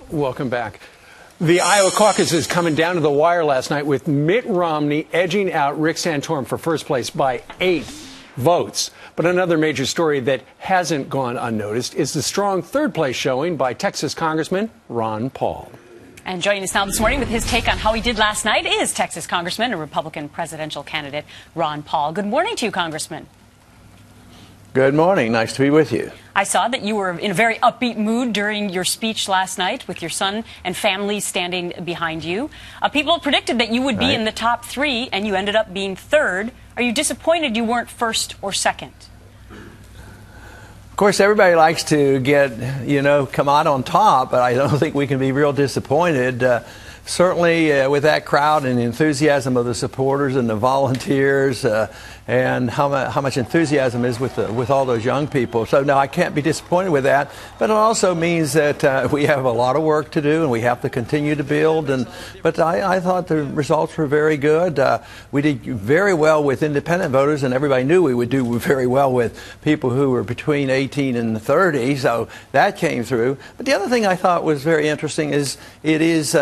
Welcome back. The Iowa caucus is coming down to the wire last night with Mitt Romney edging out Rick Santorum for first place by 8 votes. But another major story that hasn't gone unnoticed is the strong third-place showing by Texas Congressman Ron Paul. And joining us now this morning with his take on how he did last night is Texas Congressman and Republican presidential candidate Ron Paul. Good morning to you, Congressman. Good morning. Nice to be with you. I saw that you were in a very upbeat mood during your speech last night with your son and family standing behind you. People predicted that you would be in the top 3, and you ended up being 3rd. Are you disappointed you weren't 1st or 2nd? Of course, everybody likes to get, come out on top, but I don't think we can be real disappointed. Certainly with that crowd and the enthusiasm of the supporters and the volunteers and how much enthusiasm is with all those young people. So no, I can't be disappointed with that. But it also means that we have a lot of work to do and we have to continue to build. But I thought the results were very good. We did very well with independent voters, and everybody knew we would do very well with people who were between 18 and 30. So that came through. But the other thing I thought was very interesting is it is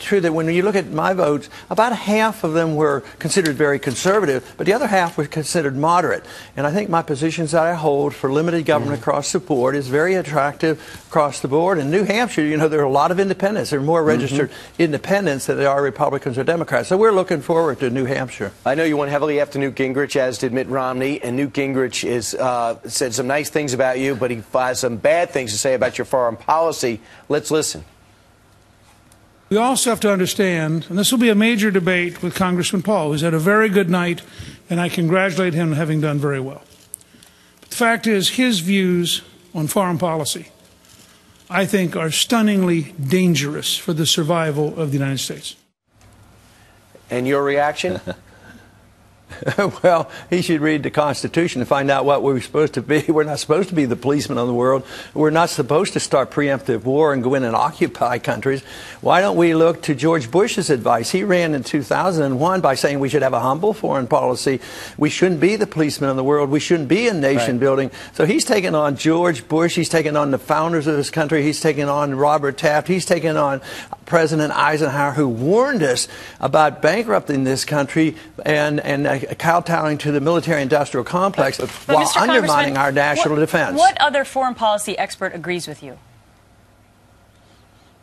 true that when you look at my votes, about half of them were considered very conservative, but the other half were considered moderate. And I think my positions that I hold for limited government across the board is very attractive across the board. In New Hampshire, there are a lot of independents. There are more registered independents than there are Republicans or Democrats. So we're looking forward to New Hampshire. I know you went heavily after Newt Gingrich, as did Mitt Romney, and Newt Gingrich said some nice things about you, but he has some bad things to say about your foreign policy. Let's listen. We also have to understand, and this will be a major debate with Congressman Paul, who's had a very good night, and I congratulate him on having done very well. But the fact is, his views on foreign policy, I think, are stunningly dangerous for the survival of the United States. And your reaction? Well, he should read the Constitution to find out what we're supposed to be. We're not supposed to be the policemen of the world. We're not supposed to start preemptive war and go in and occupy countries. Why don't we look to George Bush's advice? He ran in 2001 by saying we should have a humble foreign policy. We shouldn't be the policemen of the world. We shouldn't be in nation building. So he's taken on George Bush. He's taken on the founders of this country. He's taken on Robert Taft. He's taken on President Eisenhower, who warned us about bankrupting this country and kowtowing to the military-industrial complex while undermining our national defense. What other foreign policy expert agrees with you?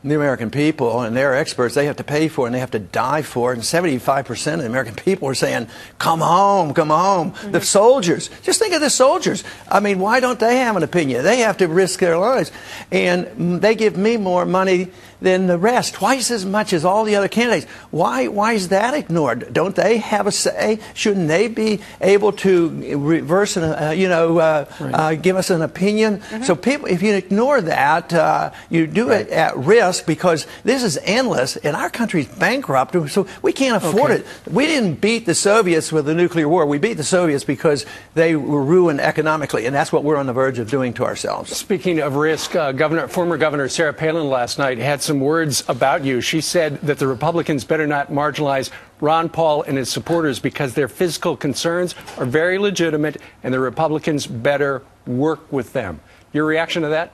The American people, and they're experts, they have to pay for it and they have to die for it. And 75% of the American people are saying, come home, come home. The soldiers, just think of the soldiers. I mean, why don't they have an opinion? They have to risk their lives. And they give me more money than the rest, twice as much as all the other candidates. Why is that ignored? Don't they have a say? Shouldn't they be able to reverse, give us an opinion? So people, if you ignore that, you do it at risk, because this is endless and our country's bankrupt, so we can't afford it. We didn't beat the Soviets with the nuclear war. We beat the Soviets because they were ruined economically, and that's what we're on the verge of doing to ourselves. Speaking of risk, former Governor Sarah Palin last night had some words about you. She said that the Republicans better not marginalize Ron Paul and his supporters because their fiscal concerns are very legitimate, and the Republicans better work with them. Your reaction to that?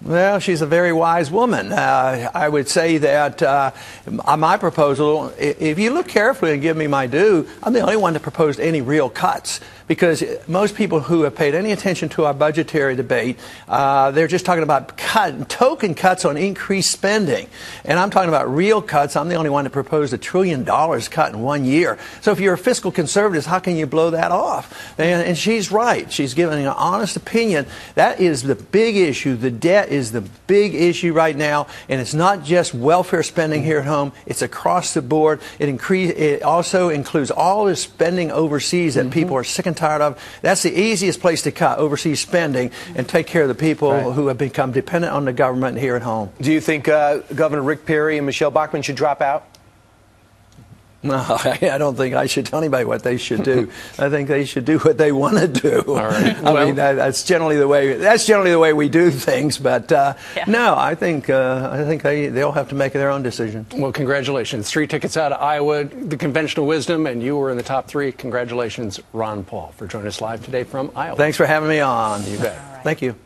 Well, she's a very wise woman. I would say that my proposal, if you look carefully and give me my due, I'm the only one that proposed any real cuts, because most people who have paid any attention to our budgetary debate, they're just talking about token cuts on increased spending. And I'm talking about real cuts. I'm the only one that proposed $1 trillion cut in 1 year. So if you're a fiscal conservative, how can you blow that off? And she's right. She's giving an honest opinion. That is the big issue. The debt is the big issue right now, and it's not just welfare spending here at home. It's across the board. It also includes all the spending overseas that people are sick and tired of. That's the easiest place to cut, overseas spending, and take care of the people who have become dependent on the government here at home. Do you think Governor Rick Perry and Michelle Bachmann should drop out? No, I don't think I should tell anybody what they should do. I think they should do what they want to do. All right. I mean, that's generally the way we do things. But no, I think they'll have to make their own decision. Well, congratulations. 3 tickets out of Iowa, the conventional wisdom, and you were in the top 3. Congratulations, Ron Paul, for joining us live today from Iowa. Thanks for having me on. You bet. Thank you.